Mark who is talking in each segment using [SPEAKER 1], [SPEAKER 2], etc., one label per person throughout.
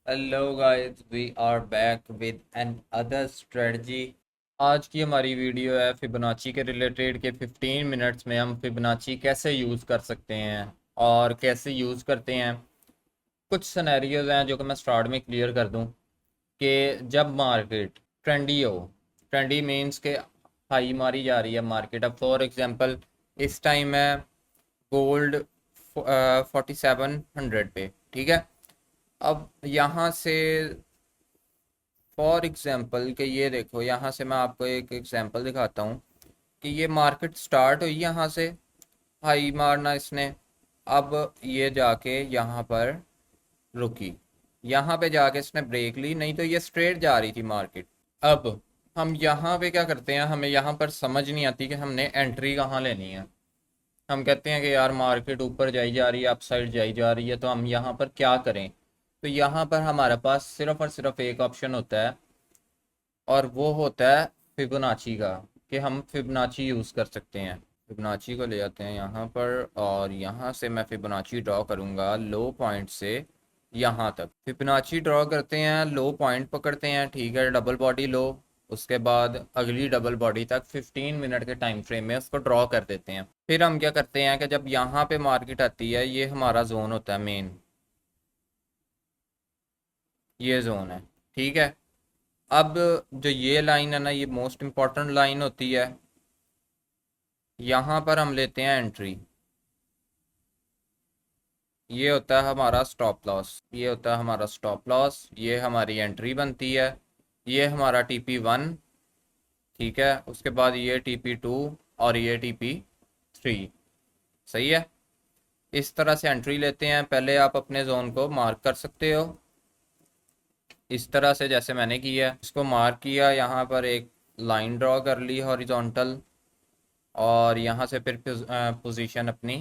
[SPEAKER 1] Hello guys, we are back with another strategy. आज की हमारी वीडियो है फिबोनाची के रिलेटेड के 15 मिनट्स में हम फिबोनाची कैसे यूज़ कर सकते हैं और कैसे यूज़ करते हैं। कुछ सिनेरियोज हैं जो कि मैं स्टार्ट में क्लियर कर दूं कि जब मार्केट ट्रेंडी हो, ट्रेंडी मीन्स के हाई मारी जा रही है मार्केट। अब फॉर एग्जांपल इस टाइम है गोल्ड 4700 पे, ठीक है। अब यहाँ से फॉर एग्जांपल कि ये देखो, यहाँ से मैं आपको एक एग्जांपल दिखाता हूँ कि ये मार्केट स्टार्ट हुई यहाँ से, हाई मारना इसने। अब ये जाके यहाँ पर रुकी, यहाँ पे जाके इसने ब्रेक ली, नहीं तो ये स्ट्रेट जा रही थी मार्केट। अब हम यहाँ पे क्या करते हैं, हमें यहाँ पर समझ नहीं आती कि हमने एंट्री कहाँ लेनी है। हम कहते हैं कि यार मार्केट ऊपर जाई जा रही है, अपसाइड जाई जा रही है, तो हम यहाँ पर क्या करें। तो यहाँ पर हमारे पास सिर्फ और सिर्फ एक ऑप्शन होता है, और वो होता है फिबोनाची का, कि हम फिबोनाची यूज़ कर सकते हैं। फिबोनाची को ले आते हैं यहाँ पर, और यहाँ से मैं फिबोनाची ड्रॉ करूँगा लो पॉइंट से यहाँ तक। फिबोनाची ड्रॉ करते हैं, लो पॉइंट पकड़ते हैं, ठीक है, डबल बॉडी लो। उसके बाद अगली डबल बॉडी तक 15 मिनट के टाइम फ्रेम में उसको ड्रॉ कर देते हैं। फिर हम क्या करते हैं कि जब यहाँ पे मार्केट आती है, ये हमारा जोन होता है मेन, ये जोन है, ठीक है। अब जो ये लाइन है ना, ये मोस्ट इम्पॉर्टेंट लाइन होती है। यहाँ पर हम लेते हैं एंट्री, ये होता है हमारा स्टॉप लॉस, ये होता है हमारा स्टॉप लॉस, ये हमारी एंट्री बनती है। ये हमारा TP1, ठीक है। उसके बाद ये TP2 और ये TP3, सही है। इस तरह से एंट्री लेते हैं। पहले आप अपने जोन को मार्क कर सकते हो इस तरह से, जैसे मैंने किया, इसको मार्क किया, यहाँ पर एक लाइन ड्रॉ कर ली हॉरिजॉन्टल, और यहाँ से फिर पोजीशन अपनी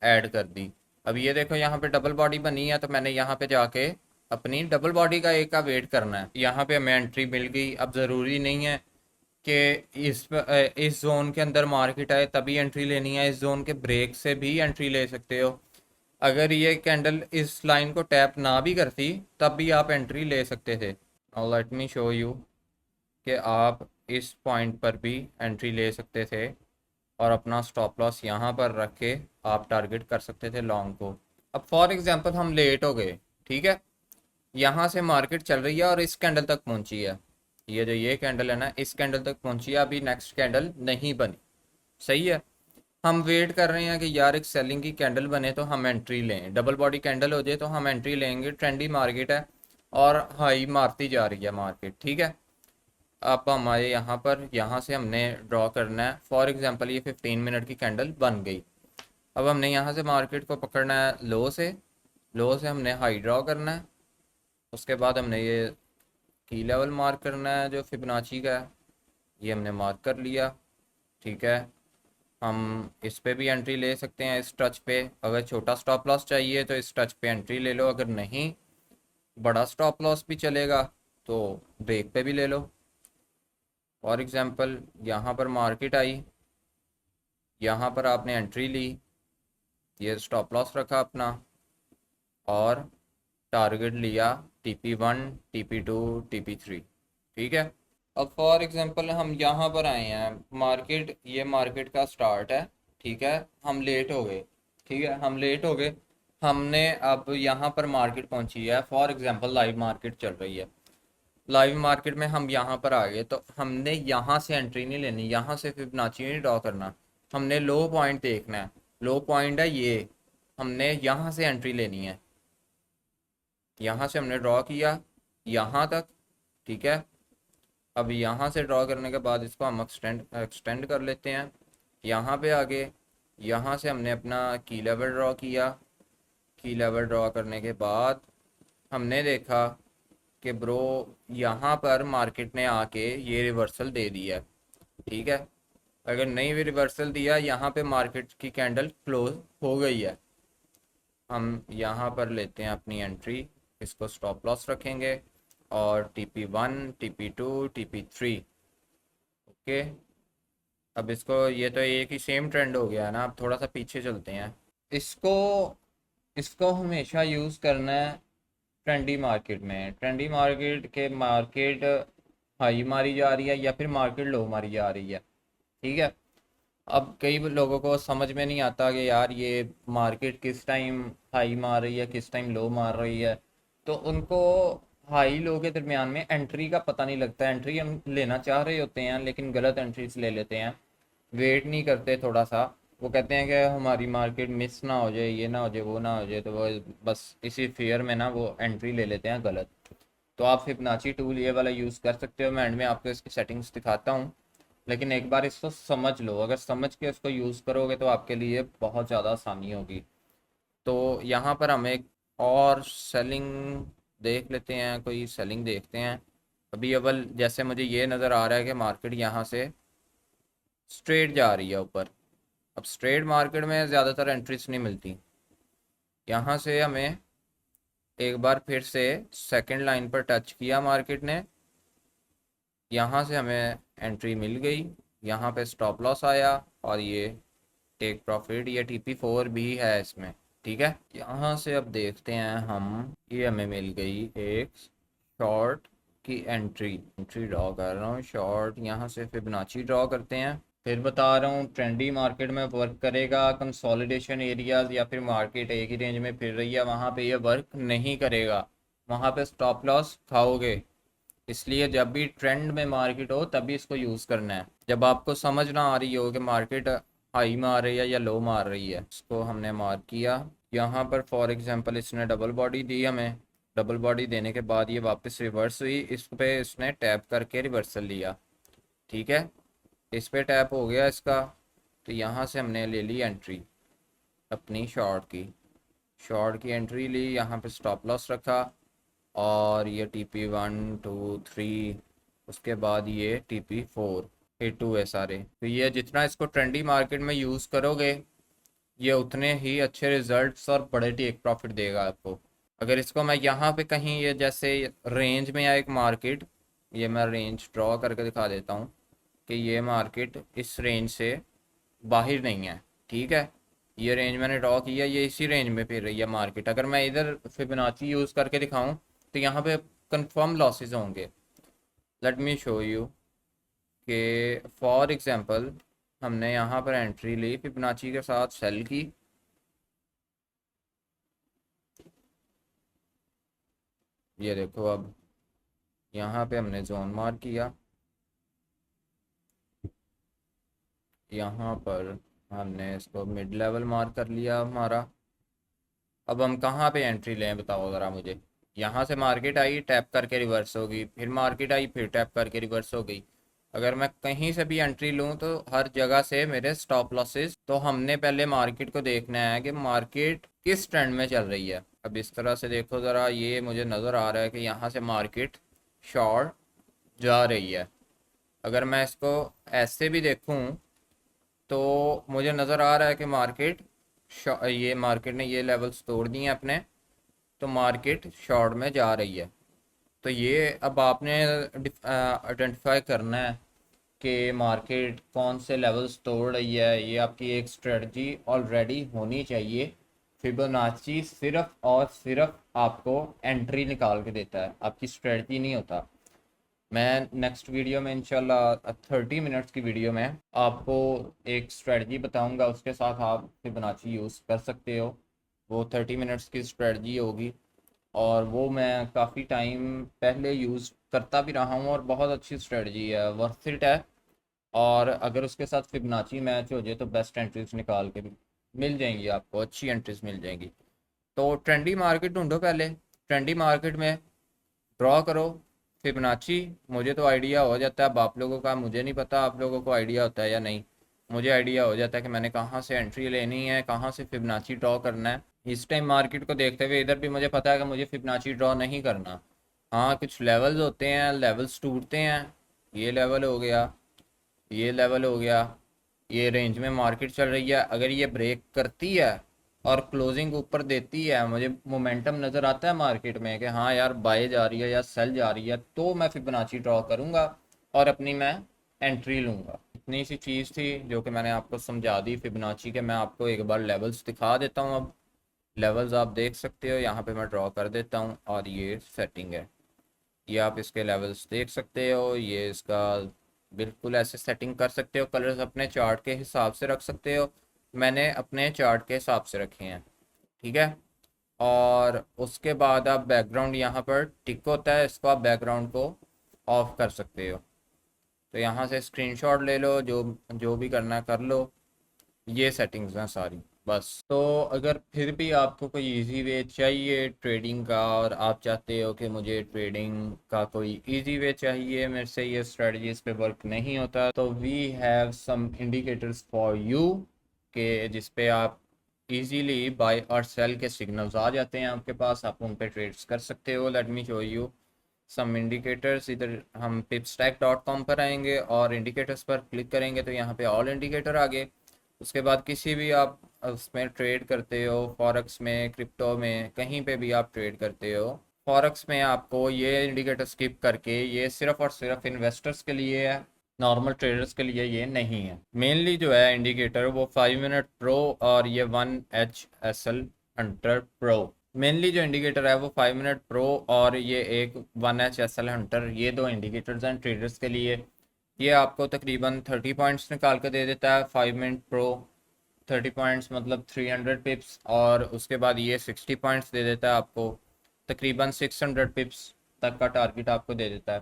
[SPEAKER 1] ऐड कर दी। अब ये देखो, यहाँ पे डबल बॉडी बनी है, तो मैंने यहाँ पे जाके अपनी डबल बॉडी का एक का वेट करना है। यहाँ पे हमें एंट्री मिल गई। अब ज़रूरी नहीं है कि इस जोन के अंदर मार्केट आए तभी एंट्री लेनी है, इस जोन के ब्रेक से भी एंट्री ले सकते हो। अगर ये कैंडल इस लाइन को टैप ना भी करती तब भी आप एंट्री ले सकते थे। और लेट मी शो यू कि आप इस पॉइंट पर भी एंट्री ले सकते थे, और अपना स्टॉप लॉस यहाँ पर रख के आप टारगेट कर सकते थे लॉन्ग को। अब फॉर एग्जांपल हम लेट हो गए, ठीक है। यहाँ से मार्केट चल रही है और इस कैंडल तक पहुँची है, ये जो ये कैंडल है ना, इस कैंडल तक पहुँची है, अभी नेक्स्ट कैंडल नहीं बनी, सही है। हम वेट कर रहे हैं कि यार एक सेलिंग की कैंडल बने तो हम एंट्री लें, डबल बॉडी कैंडल हो जाए तो हम एंट्री लेंगे। ट्रेंडी मार्केट है और हाई मारती जा रही है मार्केट, ठीक है। अब हमारे यहाँ पर, यहाँ से हमने ड्रॉ करना है। फॉर एग्जांपल ये 15 मिनट की कैंडल बन गई। अब हमने यहाँ से मार्केट को पकड़ना है लो से, लो से हमने हाई ड्रॉ करना है। उसके बाद हमने ये की लेवल मार्क करना है जो फिबोनाची का है, ये हमने मार्क कर लिया, ठीक है। हम इस पे भी एंट्री ले सकते हैं, इस टच पे। अगर छोटा स्टॉप लॉस चाहिए तो इस टच पे एंट्री ले लो, अगर नहीं बड़ा स्टॉप लॉस भी चलेगा तो ब्रेक पे भी ले लो। फॉर एग्जांपल यहाँ पर मार्केट आई, यहाँ पर आपने एंट्री ली, ये स्टॉप लॉस रखा अपना, और टारगेट लिया TP1, TP2, TP3, ठीक है। अब फॉर एग्जांपल हम यहाँ पर आए हैं, मार्केट, ये मार्केट का स्टार्ट है, ठीक है। हम लेट हो गए, ठीक है, हम लेट हो गए। हमने अब यहाँ पर मार्केट पहुँची है, फॉर एग्जांपल लाइव मार्केट चल रही है। लाइव मार्केट में हम यहाँ पर आ गए, तो हमने यहाँ से एंट्री नहीं लेनी, यहाँ से फिबोनाची नहीं ड्रॉ करना। हमने लो पॉइंट देखना है, लो पॉइंट है ये, हमने यहाँ से एंट्री लेनी है। यहाँ से हमने ड्रॉ किया यहाँ तक, ठीक है। अब यहाँ से ड्रॉ करने के बाद इसको हम एक्सटेंड एक्सटेंड कर लेते हैं यहाँ पे आगे। यहाँ से हमने अपना की लेवल ड्रॉ किया, की लेवल ड्रॉ करने के बाद हमने देखा कि ब्रो यहाँ पर मार्केट ने आके ये रिवर्सल दे दिया है, ठीक है। अगर नहीं भी रिवर्सल दिया, यहाँ पे मार्केट की कैंडल क्लोज हो गई है। हम यहाँ पर लेते हैं अपनी एंट्री, इसको स्टॉप लॉस रखेंगे, और TP1, TP2, TP3, ओके। अब इसको, ये तो एक ही सेम ट्रेंड हो गया है ना, अब थोड़ा सा पीछे चलते हैं। इसको इसको हमेशा यूज़ करना है ट्रेंडी मार्केट में, ट्रेंडी मार्केट के मार्केट हाई मारी जा रही है या फिर मार्केट लो मारी जा रही है। ठीक है। अब कई लोगों को समझ में नहीं आता कि यार ये मार्केट किस टाइम हाई मार रही है, किस टाइम लो मार रही है। तो उनको हाई लो के दरमियान में एंट्री का पता नहीं लगता। एंट्री हम लेना चाह रहे होते हैं लेकिन गलत एंट्रीज ले लेते हैं, वेट नहीं करते थोड़ा सा। वो कहते हैं कि हमारी मार्केट मिस ना हो जाए, ये ना हो जाए, वो ना हो जाए, तो वो बस इसी फेयर में ना वो एंट्री ले लेते हैं गलत। तो आप फिबनाची टूल ये वाला यूज़ कर सकते हो। मैं एंड में आपको इसकी सेटिंग्स दिखाता हूँ, लेकिन एक बार इसको समझ लो। अगर समझ के इसको यूज़ करोगे तो आपके लिए बहुत ज़्यादा आसानी होगी। तो यहाँ पर हम एक और सेलिंग देख लेते हैं, कोई सेलिंग देखते हैं। अभी अव्वल जैसे मुझे ये नज़र आ रहा है कि मार्केट यहाँ से स्ट्रेट जा रही है ऊपर। अब स्ट्रेट मार्केट में ज़्यादातर एंट्रीज नहीं मिलती। यहाँ से हमें एक बार फिर से सेकंड लाइन पर टच किया मार्केट ने, यहाँ से हमें एंट्री मिल गई। यहाँ पे स्टॉप लॉस आया और ये टेक प्रॉफिट, ये TP4 भी है इसमें। ठीक है। यहाँ से अब देखते हैं हम, ये हमें मिल गई एक शॉर्ट की एंट्री। एंट्री ड्रॉ कर रहा हूँ शॉर्ट, यहाँ से फिबोनाची ड्रॉ करते हैं। फिर बता रहा हूँ ट्रेंडी मार्केट में वर्क करेगा। कंसोलिडेशन एरियाज या फिर मार्केट एक ही रेंज में फिर रही है, वहाँ पे ये वर्क नहीं करेगा, वहाँ पे स्टॉप लॉस खाओगे। इसलिए जब भी ट्रेंड में मार्केट हो तभी इसको यूज़ करना है। जब आपको समझ ना आ रही हो कि मार्केट हाई मार रही है या लो मार रही है, इसको हमने मार्क किया। यहाँ पर फॉर एग्जांपल इसने डबल बॉडी दी हमें। डबल बॉडी देने के बाद ये वापस रिवर्स हुई, इस पे इसने टैप करके रिवर्सल लिया। ठीक है। इस पे टैप हो गया इसका, तो यहाँ से हमने ले ली एंट्री अपनी शॉर्ट की। शॉर्ट की एंट्री ली, यहाँ पे स्टॉप लॉस रखा और ये TP1 2 3, उसके बाद ये TP4 A2 है सारे। तो ये जितना इसको ट्रेंडी मार्केट में यूज़ करोगे ये उतने ही अच्छे रिजल्ट्स और बड़े टेक प्रॉफिट देगा आपको। अगर इसको मैं यहाँ पे कहीं, ये जैसे रेंज में या एक मार्केट, ये मैं रेंज ड्रॉ करके दिखा देता हूँ कि ये मार्केट इस रेंज से बाहर नहीं है। ठीक है। ये रेंज मैंने ड्रॉ किया, ये इसी रेंज में फिर रही है मार्केट। अगर मैं इधर फिबोनाची यूज़ करके दिखाऊं तो यहाँ पे कंफर्म लॉसेस होंगे। लेट मी शो यू कि फॉर एग्जांपल हमने यहाँ पर एंट्री ली, फिबोनाची के साथ सेल की। ये देखो, अब यहाँ पे हमने जोन मार्क किया, यहाँ पर हमने इसको मिड लेवल मार्क कर लिया हमारा। अब हम कहाँ पे एंट्री लें बताओ ज़रा मुझे। यहाँ से मार्केट आई, टैप करके रिवर्स होगी, फिर मार्केट आई, फिर टैप करके रिवर्स हो गई। अगर मैं कहीं से भी एंट्री लूँ तो हर जगह से मेरे स्टॉप लॉसेस। तो हमने पहले मार्केट को देखना है कि मार्केट किस ट्रेंड में चल रही है। अब इस तरह से देखो ज़रा, ये मुझे नज़र आ रहा है कि यहाँ से मार्केट शॉर्ट जा रही है। अगर मैं इसको ऐसे भी देखूँ तो मुझे नज़र आ रहा है कि मार्केट ये मार्केट ने ये लेवल्स तोड़ दिए हैं अपने, तो मार्केट शॉर्ट में जा रही है। तो ये अब आपने आइडेंटिफाई करना है कि मार्केट कौन से लेवल्स तोड़ रही है। ये आपकी एक स्ट्रेटजी ऑलरेडी होनी चाहिए। फिबोनाची सिर्फ और सिर्फ आपको एंट्री निकाल के देता है, आपकी स्ट्रेटजी नहीं होता। मैं नेक्स्ट वीडियो में इंशाल्लाह 30 मिनट्स की वीडियो में आपको एक स्ट्रेटजी बताऊंगा, उसके साथ आप फिबोनाची यूज़ कर सकते हो। वो 30 मिनट्स की स्ट्रेटजी होगी और वो मैं काफ़ी टाइम पहले यूज़ करता भी रहा हूँ और बहुत अच्छी स्ट्रेटजी है, वर्थ इट है। और अगर उसके साथ फिबोनाची मैच हो जाए तो बेस्ट एंट्रीज निकाल के भी मिल जाएंगी आपको, अच्छी एंट्रीज मिल जाएंगी। तो ट्रेंडी मार्केट ढूंढो पहले, ट्रेंडी मार्केट में ड्रॉ करो फिबोनाची। मुझे तो आइडिया हो जाता है, अब आप लोगों का मुझे नहीं पता आप लोगों को आइडिया होता है या नहीं। मुझे आइडिया हो जाता है कि मैंने कहाँ से एंट्री लेनी है, कहाँ से फिबोनाची ड्रॉ करना है। इस टाइम मार्केट को देखते हुए इधर भी मुझे पता है कि मुझे फिबोनाची ड्रॉ नहीं करना। हाँ, कुछ लेवल्स होते हैं, लेवल्स टूटते हैं। ये लेवल हो गया, ये लेवल हो गया, ये रेंज में मार्केट चल रही है। अगर ये ब्रेक करती है और क्लोजिंग ऊपर देती है, मुझे मोमेंटम नज़र आता है मार्केट में कि हाँ यार बाय जा रही है या सेल जा रही है, तो मैं फिबोनाची ड्रॉ करूँगा और अपनी मैं एंट्री लूँगा। इतनी सी चीज़ थी जो कि मैंने आपको समझा दी फिबोनाची के। मैं आपको एक बार लेवल्स दिखा देता हूँ अब। लेवल्स आप देख सकते हो, यहाँ पे मैं ड्रॉ कर देता हूँ और ये सेटिंग है। ये आप इसके लेवल्स देख सकते हो, ये इसका बिल्कुल ऐसे सेटिंग कर सकते हो। कलर्स अपने चार्ट के हिसाब से रख सकते हो, मैंने अपने चार्ट के हिसाब से रखे हैं, ठीक है। और उसके बाद आप बैकग्राउंड, यहाँ पर टिक होता है, इसको आप बैकग्राउंड को ऑफ कर सकते हो। तो यहाँ से स्क्रीनशॉट ले लो, जो जो भी करना कर लो। ये सेटिंग्स हैं सारी, बस। तो अगर फिर भी आपको कोई इजी वे चाहिए ट्रेडिंग का, और आप चाहते हो कि मुझे ट्रेडिंग का कोई इजी वे चाहिए, मेरे से ये स्ट्रेटजीज पे वर्क नहीं होता, तो we have some indicators for you, के जिस पे आप इजीली बाय और सेल के सिग्नल्स आ जाते हैं आपके पास, आप उन पे ट्रेड्स कर सकते हो। Let me show you some indicators. इधर हम pipstack.com पर आएंगे और इंडिकेटर्स पर क्लिक करेंगे तो यहाँ पे ऑल इंडिकेटर आ गए। उसके बाद किसी भी आप उसमें ट्रेड करते हो, फॉरेक्स में, क्रिप्टो में, कहीं पे भी आप ट्रेड करते हो, फॉरेक्स में आपको ये इंडिकेटर स्किप करके, ये सिर्फ और सिर्फ इन्वेस्टर्स के लिए है, नॉर्मल ट्रेडर्स के लिए ये नहीं है। मेनली जो है इंडिकेटर वो 5 मिनट प्रो और ये 1HSL हंटर प्रो। मेनली जो इंडिकेटर है वो 5 मिनट प्रो और ये एक 1HSL हंटर, ये दो इंडिकेटर्स हैं ट्रेडर्स के लिए। ये आपको तकरीबन 30 पॉइंट्स निकाल कर दे देता है। 5 मिनट प्रो 30 पॉइंट्स मतलब 300 पिप्स, और उसके बाद ये 60 पॉइंट्स दे देता है आपको, तकरीबन 600 पिप्स तक का टारगेट आपको दे देता है।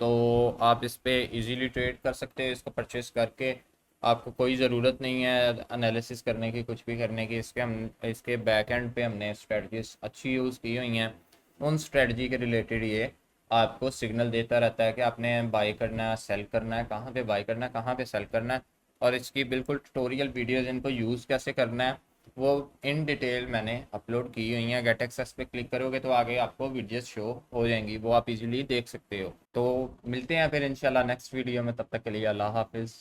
[SPEAKER 1] तो आप इस पे इजीली ट्रेड कर सकते हो, इसको परचेस करके। आपको कोई ज़रूरत नहीं है एनालिसिस करने की, कुछ भी करने की। इसके बैक एंड पे हमने स्ट्रेटजीज अच्छी यूज़ की हुई हैं, उन स्ट्रेटजी के रिलेटेड ये आपको सिग्नल देता रहता है कि आपने बाई करना है, सेल करना है, कहाँ पे बाई करना है, कहाँ पे सेल करना है। और इसकी बिल्कुल ट्यूटोरियल वीडियोज़, इनको यूज़ कैसे करना है, वो इन डिटेल मैंने अपलोड की हुई हैं। गेट एक्सेस पे क्लिक करोगे तो आगे आपको वीडियोस शो हो जाएंगी, वो आप इजीली देख सकते हो। तो मिलते हैं फिर इंशाल्लाह नेक्स्ट वीडियो में, तब तक के लिए अल्लाह हाफिज़।